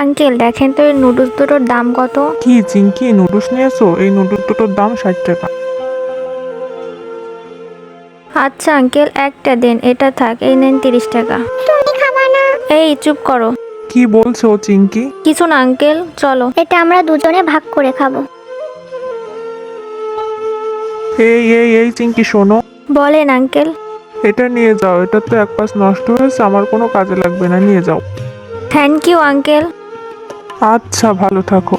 Uncle দেখেন তো এই নুডলস দুটোর দাম কত? কি চিঙ্কি, নুডলস নিয়েছো? এই নুডলস দুটোর দাম 60 টাকা। আচ্ছা আঙ্কেল, একটা দেন, এটা থাক, এই নেন 30 টাকা। তুমি খাবা না? এই চুপ করো। কি বলছো চিঙ্কি? কিছু না আঙ্কেল, চলো। এটা আমরা দুজনে ভাগ করে খাবো। এই এই এই চিঙ্কি শোনো, বলেন আঙ্কেল। এটা নিয়ে যাও। এটা তো এক পাশ নষ্ট হয়েছে, আমার কোনো কাজে লাগবে না, নিয়ে যাও। Thank you uncle. আচ্ছা, ভালো থাকো।